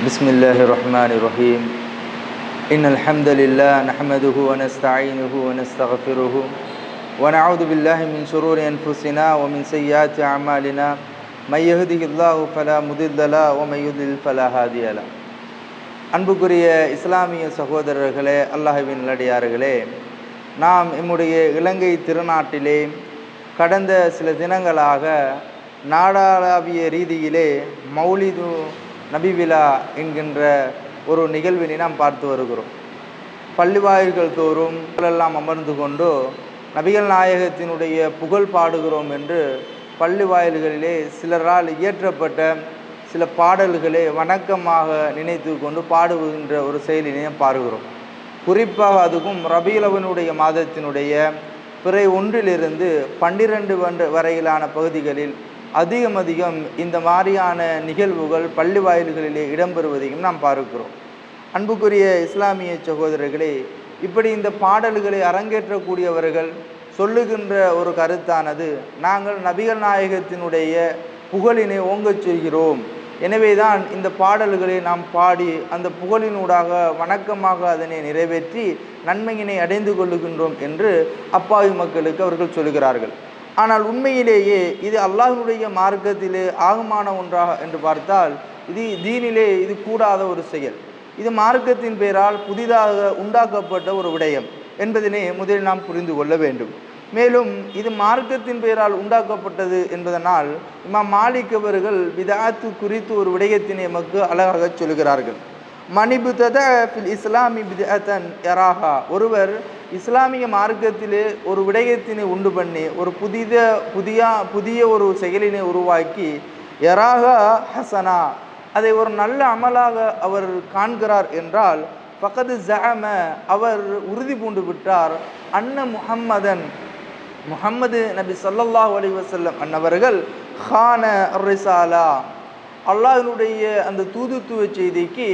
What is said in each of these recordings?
بسم الله الرحمن الرحيم إن الحمد لله نحمده ونستعينه ونستغفره ونعوذ بالله من شرور أنفسنا ومن سيئات أعمالنا من يهده الله فلا مضل له ومن يضلل فلا هادي له. அன்புக்குரிய இஸ்லாமிய சகோதரர்களே, அல்லாஹ்வின் நல்லடியார்களே, நாம் நம்முடைய இலங்கை திருநாட்டிலே கடந்த சில தினங்களாக நாடாளாவிய ரீதியிலே மௌலிது நபி விழா என்கின்ற ஒரு நிகழ்வினை நாம் பார்த்து வருகிறோம். பள்ளிவாயில்கள் தோறும் எல்லாம் அமர்ந்து கொண்டு நபிகள் நாயகத்தினுடைய புகழ் பாடுகிறோம் என்று பள்ளி வாயில்களிலே சிலரால் இயற்றப்பட்ட சில பாடல்களை வணக்கமாக நினைத்து கொண்டு பாடுகின்ற ஒரு செயலினை பார்க்கிறோம். குறிப்பாக அதுவும் ரபியுல் மாதத்தினுடைய பிறை 1 to 12 வரையிலான பகுதிகளில் அதிகம் இந்த மாதிரியான நிகழ்வுகள் பள்ளி வாயில்களிலே இடம்பெறுவதையும் நாம் பார்க்கிறோம். அன்புக்குரிய இஸ்லாமிய சகோதரர்களே, இப்படி இந்த பாடல்களை அரங்கேற்றக்கூடியவர்கள் சொல்லுகின்ற ஒரு கருத்தானது, நாங்கள் நபிகள் நாயகத்தினுடைய புகழினை ஓங்கச் செய்கிறோம், எனவேதான் இந்த பாடல்களை நாம் பாடி அந்த புகழினூடாக வணக்கமாக அதனை நிறைவேற்றி நன்மையினை அடைந்து கொள்ளுகின்றோம் என்று அப்பாவி மக்களுக்கு அவர்கள் சொல்கிறார்கள். ஆனால் உண்மையிலேயே இது அல்லாஹ்வுடைய மார்க்கத்திலே ஆகமான ஒன்றாக என்று பார்த்தால் இது தீனிலே இது கூடாத ஒரு செயல். இது மார்க்கத்தின் பெயரால் புதிதாக உண்டாக்கப்பட்ட ஒரு விடயம் என்பதனை முதலில் நாம் புரிந்து கொள்ள வேண்டும். மேலும் இது மார்க்கத்தின் பெயரால் உண்டாக்கப்பட்டது என்பதனால் இமாம் மாலிக் அவர்கள் பிதஅத்து குறித்து ஒரு விடயத்தினை நமக்கு அழகாக சொல்கிறார்கள். மணிபுதத ஃபில் இஸ்லாமி பிதஅத்தன் யராஹா, ஒருவர் இஸ்லாமிய மார்க்கத்திலே ஒரு விடயத்தினை உண்டு பண்ணி ஒரு புதிய ஒரு செயலினை உருவாக்கி யராஹா ஹசனா, அதை ஒரு நல்ல அமலாக அவர் காண்கிறார் என்றால் ஃபகது ஜஅம, அவர் உறுதி பூண்டு விட்டார், அன்ன முஹம்மது நபி ஸல்லல்லாஹு அலைஹி வஸல்லம் அன்னவர்கள் ஹான ரிசாலா, அல்லாஹ்வுடைய அந்த தூதுத்துவ செய்திக்கு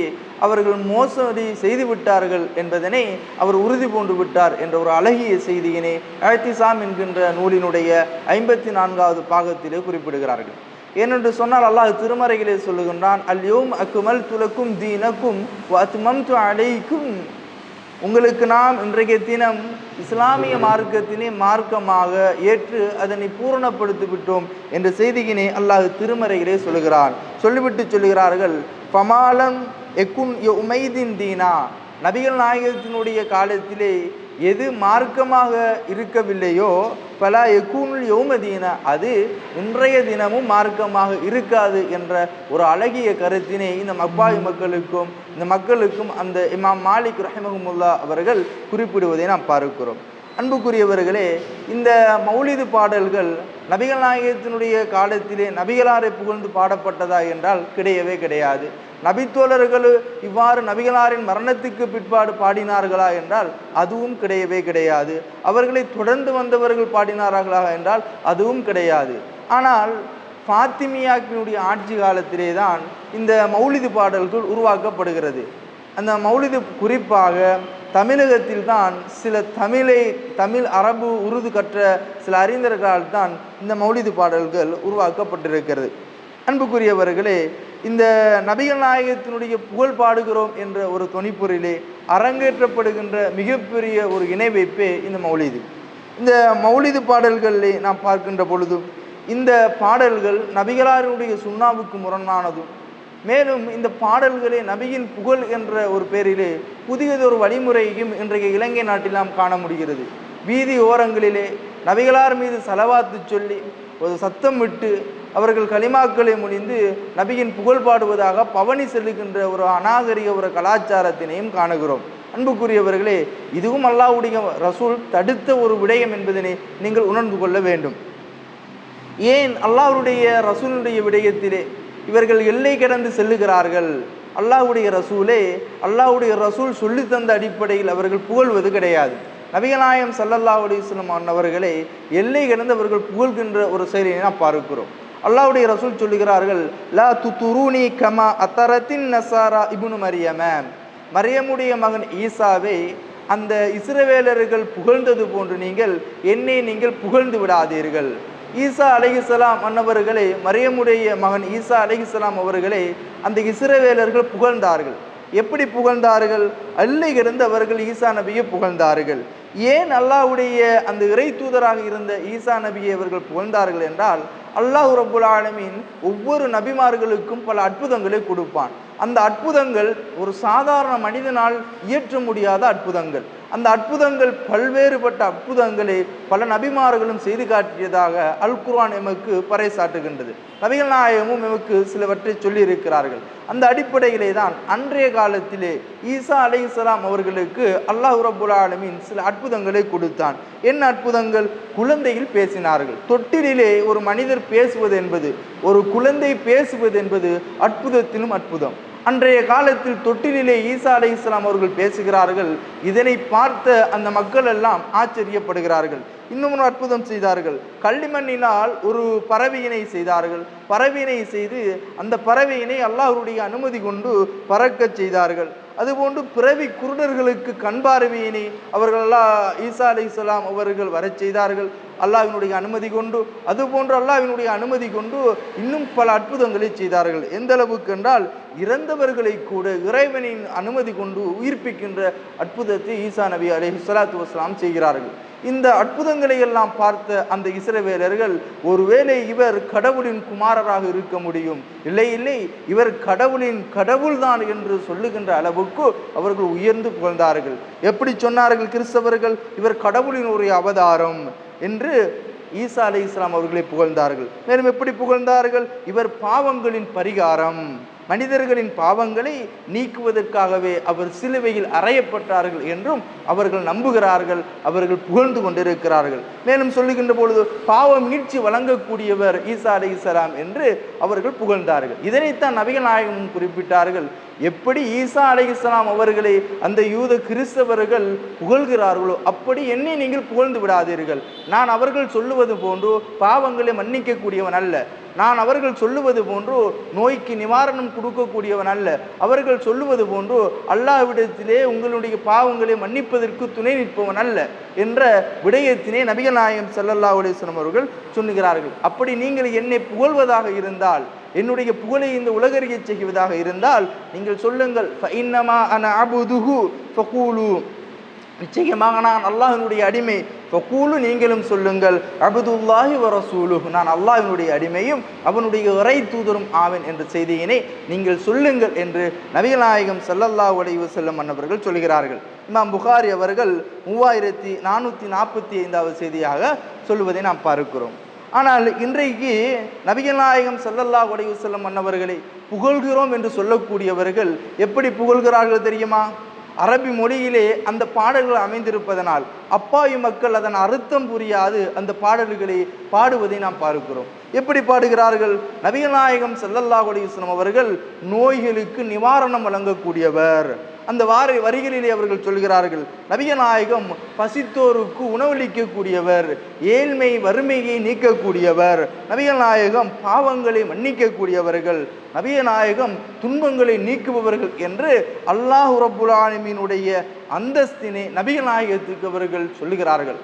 அவர்கள் மோசடி செய்து விட்டார்கள் என்பதனை அவர் உறுதி பூண்டு விட்டார் என்ற ஒரு அழகிய செய்தியினை இஅ்திஸாம் என்கின்ற நூலினுடைய 54வது பாகத்திலே குறிப்பிடுகிறார்கள். ஏனென்று சொன்னால் அல்லாஹ் திருமறையிலே சொல்லுகின்றான், அல்யௌம் அக்மல்து லக்கும் தீனக்கும் வ அத்மம்து அலைக்கும், உங்களுக்கு நாம் இன்றைய தினம் இஸ்லாமிய மார்க்கத்தினை மார்க்கமாக ஏற்று அதனை பூரணப்படுத்தி விட்டோம் என்ற செய்தியினை அல்லாஹ் திருமறையிலே சொல்லுகிறான். சொல்லிவிட்டு சொல்லுகிறார்கள், ஃபமாலம் எக்குன் யௌமைதின் தீனா, நபிகள் நாயகத்தினுடைய காலத்திலே எது மார்க்கமாக இருக்கவில்லையோ பலா எக்கூனுல் யௌமதீனா, அது இன்றைய தினமும் மார்க்கமாக இருக்காது என்ற ஒரு அழகிய கருத்தினை இந்த மப்பாவி மக்களுக்கும் அந்த இமாம் மாலிக் ரஹிமஹுமுல்லா அவர்கள் குறிப்பிடுவதை நாம் பார்க்கிறோம். அன்புக்குரியவர்களே, இந்த மௌலிது பாடல்கள் நபிகள் நாயகத்தினுடைய காலத்திலே நபிகளாரை புகழ்ந்து பாடப்பட்டதா என்றால் கிடையவே கிடையாது. நபித்தோழர்கள் இவ்வாறு நபிகளாரின் மரணத்துக்கு பிற்பாடு பாடினார்களா என்றால் அதுவும் கிடையவே கிடையாது. அவர்களை தொடர்ந்து வந்தவர்கள் பாடினார்களா என்றால் அதுவும் கிடையாது. ஆனால் ஃபாத்திமியாக்கினுடைய ஆட்சி காலத்திலே தான் இந்த மௌலிது பாடல்கள் உருவாக்கப்படுகிறது. அந்த மௌலிது குறிப்பாக தமிழகத்தில் தான் சில தமிழ் அரபு உருது கற்ற சில அறிஞர்களால் தான் இந்த மௌலிது பாடல்கள் உருவாக்கப்பட்டிருக்கிறது. அன்புக்குரியவர்களே, இந்த நபிகள் நாயகத்தினுடைய புகழ் பாடுகிறோம் என்ற ஒரு தொனிப்பொருளிலே அரங்கேற்றப்படுகின்ற மிகப்பெரிய ஒரு இணைவைப்பே இந்த மௌலிது. இந்த மௌலிது பாடல்களிலே நாம் பார்க்கின்ற பொழுதும் இந்த பாடல்கள் நபிகளாரினுடைய சுன்னாவுக்கு முரணானதும், மேலும் இந்த பாடல்களே நபியின் புகழ் என்ற ஒரு பேரிலே புதியதொரு வழிமுறையையும் இன்றைய இலங்கை நாட்டில் நாம் காண முடிகிறது. வீதி ஓரங்களிலே நபிகளார் மீது சலவாத்து சொல்லி ஒரு சத்தம் விட்டு அவர்கள் கலிமாக்களை முடிந்து நபியின் புகழ் பாடுவதாக பவனி செல்லுகின்ற ஒரு அநாகரிக ஒரு கலாச்சாரத்தினையும் காணுகிறோம். அன்புக்குரியவர்களே, இதுவும் அல்லாஹ்வுடைய ரசூல் தடுத்த ஒரு விடயம் என்பதனை நீங்கள் உணர்ந்து கொள்ள வேண்டும். ஏன் அல்லாஹ்வுடைய ரசூலுடைய விடயத்திலே இவர்கள் எல்லை கடந்து செல்லுகிறார்கள்? அல்லாஹ்வுடைய ரசூல் சொல்லி தந்த அடிப்படையில் அவர்கள் புகழ்வது கிடையாது. நபிகள் நாயகம் ஸல்லல்லாஹு அலைஹி வஸல்லம் அவர்களை எல்லை கடந்து அவர்கள் புகழ்கின்ற ஒரு செயலை நாம் பார்க்கிறோம். அல்லாஹ்வுடைய ரசூல் சொல்லுகிறார்கள், லா துதுரூனி கமா அத்தரத்தின் நசாரா இப்னு மரியம, மரியமுடைய மகன் ஈசாவை அந்த இஸ்ரவேலர்கள் புகழ்ந்தது போன்று நீங்கள் என்னை புகழ்ந்து விடாதீர்கள். ஈசா அலைஹிஸ்ஸலாம் அன்னவர்களை, மரியமுடைய மகன் ஈசா அலைஹிஸ்ஸலாம் அவர்களை அந்த இஸ்ரவேலர்கள் புகழ்ந்தார்கள். எப்படி புகழ்ந்தார்கள்? அள்ளி கிடந்து அவர்கள் ஈசா நபியை புகழ்ந்தார்கள். ஏன் அல்லாஹ்வுடைய அந்த இறை தூதராக இருந்த ஈசா நபியை அவர்கள் புகழ்ந்தார்கள் என்றால், அல்லாஹ் ரப்புல் ஆலமீன் ஒவ்வொரு நபிமார்களுக்கும் பல அற்புதங்களை கொடுப்பான். அந்த அற்புதங்கள் ஒரு சாதாரண மனிதனால் இயற்ற முடியாத அற்புதங்கள். அந்த அற்புதங்கள் பல்வேறுபட்ட அற்புதங்களை பல நபிமார்களும் செய்து காட்டியதாக அல் குர்ஆன் எமக்கு பறைசாட்டுகின்றது. நபிகள் நாயகமும் எமக்கு சிலவற்றை சொல்லி இருக்கிறார்கள். அந்த அடிப்படையிலே தான் அன்றைய காலத்திலே ஈசா அலைஹிஸ்ஸலாம் அவர்களுக்கு அல்லாஹ் ரப்புல் ஆலமீன் சில அற்புதங்களை கொடுத்தான். என்ன அற்புதங்கள்? குழந்தையில் பேசினார்கள். தொட்டிலே ஒரு மனிதர் பேசுவது என்பது, ஒரு குழந்தை பேசுவது என்பது அற்புதத்திலும் அற்புதம். அன்றைய காலத்தில் தொட்டிலே ஈசா அலைஹிஸ்ஸலாம் அவர்கள் பேசுகிறார்கள். இதனை பார்த்த அந்த மக்கள் எல்லாம் ஆச்சரியப்படுகிறார்கள். இன்னும் ஒரு அற்புதம் செய்தார்கள். களிமண்ணினால் ஒரு பறவையினை செய்தார்கள். பறவையினை செய்து அந்த பறவையினை அல்லாஹ்வுடைய அனுமதி கொண்டு பறக்கச் செய்தார்கள். அதுபோன்று பிறவி குருடர்களுக்கு கண் பார்வையினை அவர்கள் ஈசா அலைஹிஸ்ஸலாம் அவர்கள் வரச் செய்தார்கள் அல்லாஹ்வினுடைய அனுமதி கொண்டு. அதுபோன்று அல்லாஹ்வினுடைய அனுமதி கொண்டு இன்னும் பல அற்புதங்களை செய்தார்கள். எந்த அளவுக்கு என்றால், இறந்தவர்களை கூட இறைவனின் அனுமதி கொண்டு உயிர்ப்பிக்கின்ற அற்புதத்தை ஈசா நபி அலைஹிஸ்ஸலாத்து வஸ்ஸலாம் செய்கிறார்கள். இந்த அற்புதங்களை எல்லாம் பார்த்த அந்த இஸ்ரவேலர்கள், ஒருவேளை இவர் கடவுளின் குமாரராக இருக்க முடியும், இல்லை இல்லை இவர் கடவுளின் கடவுள்தான் என்று சொல்லுகின்ற அளவுக்கு அவர்கள் உயர்ந்து புகழ்ந்தார்கள். எப்படி சொன்னார்கள் கிறிஸ்தவர்கள்? இவர் கடவுளின் ஒரு அவதாரம் என்று ஈசா அலைஹிஸ்ஸலாம் அவர்களை புகழ்ந்தார்கள். மேலும் எப்படி புகழ்ந்தார்கள்? இவர் பாவங்களின் பரிகாரம், மனிதர்களின் பாவங்களை நீக்குவதற்காகவே அவர் சிலுவையில் அறையப்பட்டார்கள் என்றும் அவர்கள் நம்புகிறார்கள், அவர்கள் புகழ்ந்து கொண்டிருக்கிறார்கள். மேலும் சொல்லுகின்ற பொழுது பாவ மீட்சி வழங்கக்கூடியவர் ஈசா அலைஹிஸ்ஸலாம் என்று அவர்கள் புகழ்ந்தார்கள். இதனைத்தான் நபிகள் நாயகமும் குறிப்பிட்டார்கள். எப்படி ஈசா அலைஹிஸ்ஸலாம் அவர்களை அந்த யூத கிறிஸ்தவர்கள் புகழ்கிறார்களோ அப்படி என்னை நீங்கள் புகழ்ந்து விடாதீர்கள். நான் அவர்கள் சொல்லுவது போன்று பாவங்களை மன்னிக்கக்கூடியவன் அல்ல. நான் அவர்கள் சொல்லுவது போன்று நோய்க்கு நிவாரணம் கொடுக்கக்கூடியவன் அல்ல. அவர்கள் சொல்லுவது போன்று அல்லாஹ்விடத்திலே உங்களுடைய பாவங்களை மன்னிப்பதற்கு துணை நிற்பவன் அல்ல என்ற விடயத்தினை நபிகள் நாயகம் ஸல்லல்லாஹு அலைஹி வஸல்லம் அவர்கள் சொல்லுகிறார்கள். அப்படி நீங்கள் என்னை புகழ்வதாக இருந்தால், என்னுடைய புகழை இந்த உலகறிய செய்வதாக இருந்தால் நீங்கள் சொல்லுங்கள், ஃபஇன்னமா அன அபுதுஹு ஃபகூலு, நிச்சயமாக நான் அல்லாஹ்வினுடைய அடிமை, ஃபகூலு நீங்களும் சொல்லுங்கள், அப்துல்லாஹி வ ரசூலுஹு, நான் அல்லாஹ்வினுடைய அடிமையும் அவனுடைய இறை தூதரும் ஆவேன் என்ற செய்தியினை நீங்கள் சொல்லுங்கள் என்று நபிகள் நாயகம் ஸல்லல்லாஹு அலைஹி வஸல்லம் அன்னவர்கள் சொல்கிறார்கள். இமாம் புகாரி அவர்கள் 3445வது செய்தியாக சொல்லுவதை நாம் பார்க்கிறோம். ஆனால் இன்றைக்கு நபிகள் நாயகம் ஸல்லல்லாஹு அலைஹி வஸல்லம் அன்னவர்களை புகழ்கிறோம் என்று சொல்லக்கூடியவர்கள் எப்படி புகழ்கிறார்கள் தெரியுமா? அரபி மொழியிலே அந்த பாடல்கள் அமைந்திருப்பதனால் அப்பாவி மக்கள் அதன் அர்த்தம் புரியாது அந்த பாடல்களை பாடுவதை நாம் பார்க்கிறோம். எப்படி பாடுகிறார்கள்? நபிகள் நாயகம் ஸல்லல்லாஹு அலைஹி வஸல்லம் அவர்கள் நோய்களுக்கு நிவாரணம் வழங்கக்கூடியவர். அந்த வரிகளிலே அவர்கள் சொல்கிறார்கள், நபிகள் நாயகம் பசித்தோருக்கு உணவளிக்கக்கூடியவர், ஏழ்மை வறுமையை நீக்கக்கூடியவர், நபிகள் நாயகம் பாவங்களை மன்னிக்கக்கூடியவர்கள், நபிகள் நாயகம் துன்பங்களை நீக்குபவர்கள் என்று அல்லாஹ் ரப்புல் ஆலமீனுடைய அந்தஸ்தினை நபிகள் நாயகத்துக்கு அவர்கள் சொல்லுகிறார்கள்.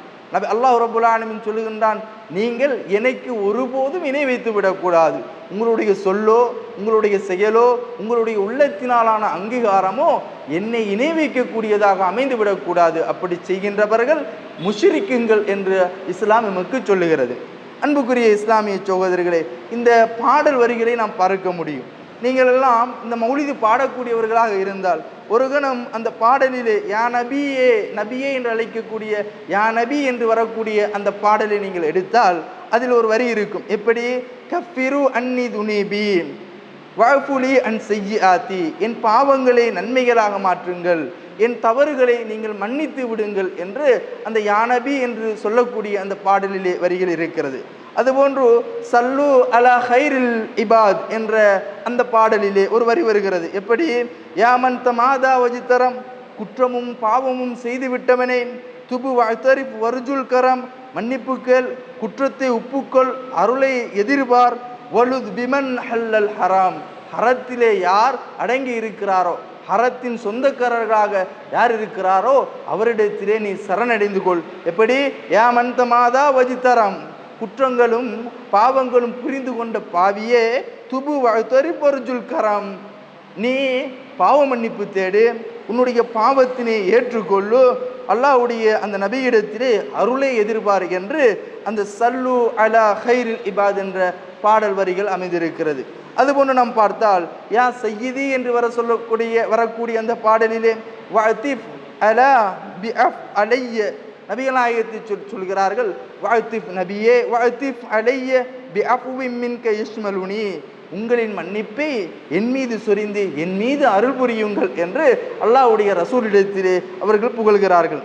அல்லாஹ் ரப்புல் ஆலமீன் சொல்லுகின்றான், நீங்கள் எனக்கு ஒருபோதும் இணை வைத்து விடக்கூடாது. உங்களுடைய சொல்லோ, உங்களுடைய செயலோ, உங்களுடைய உள்ளத்தினாலான அங்கீகாரமோ என்னை இணை வைக்கக்கூடியதாக அமைந்து விடக்கூடாது. அப்படி செய்கின்றவர்கள் முஷ்ரிக்குங்கள் என்று இஸ்லாம் நமக்கு சொல்லுகிறது. அன்புக்குரிய இஸ்லாமிய சகோதரர்களே, இந்த பாடல் வரிகளை நாம் பார்க்க முடியும். நீங்கள் எல்லாம் இந்த மௌலிது பாடக்கூடியவர்களாக இருந்தால் ஒரு கணம் அந்த பாடலிலே யா நபியே, நபியே என்று அழைக்கக்கூடிய யா நபி என்று வரக்கூடிய அந்த பாடலை நீங்கள் எடுத்தால் அதில் ஒரு வரி இருக்கும். எப்படி? கஃபிரு அன்னி துனிபி வஃபுலி அன் செய்யாத்தி, என் பாவங்களை நன்மைகளாக மாற்றுங்கள், என் தவறுகளை நீங்கள் மன்னித்து விடுங்கள் என்று அந்த யா நபி என்று சொல்லக்கூடிய அந்த பாடலிலே வரிகள் இருக்கிறது. அதுபோன்று சல்லு அலா ஹைரில் இபாத் என்ற அந்த பாடலிலே ஒரு வரி வருகிறது. எப்படி? யாமன் தமாதா வஜித்தரம், குற்றமும் பாவமும் செய்து விட்டவனே, துபு வஅ்தரிஃப் வர்ஜுல் கரம், மன்னிப்புக்கள், குற்றத்தை ஒப்புக்கொள், அருளை எதிர்பார், வலுத் பிமன் ஹல்லல் ஹராம், ஹரத்திலே யார் அடங்கி இருக்கிறாரோ, ஹரத்தின் சொந்தக்காரர்களாக யார் இருக்கிறாரோ அவரிடத்திலே நீ சரணடைந்து கொள். எப்படி? யாமன் தமாதா வஜித்தரம், குற்றங்களும் பாவங்களும் புரிந்து கொண்ட பாவியே துபு பொருஜுல் கரம், நீ பாவ மன்னிப்பு தேடு, உன்னுடைய பாவத்தினை ஏற்றுக்கொள்ளு, அல்லாஹ்வுடைய அந்த நபியிடத்திலே அருளை எதிர்பார் என்று அந்த சல்லு அலா ஹைரில் இபாத் என்ற பாடல் வரிகள் அமைந்திருக்கிறது. அதுபோன்று நாம் பார்த்தால் யா சையீதி என்று வரக்கூடிய அந்த பாடலிலே வஅதிஃப் அலா பிஅஃப் அலைய, நபிகள் நாயகத்தை சொல்கிறார்கள், வஅதிஃப் நபியே வஅதிஃப் அலைய பிஅஃவின் மின்க யஷ்மலுனி, உங்களின் மன்னிப்பை என் மீது சொரிந்து என் மீது அருள் புரியுங்கள் என்று அல்லாஹ்வுடைய ரசூலிடத்திலே அவர்கள் புகழ்கிறார்கள்.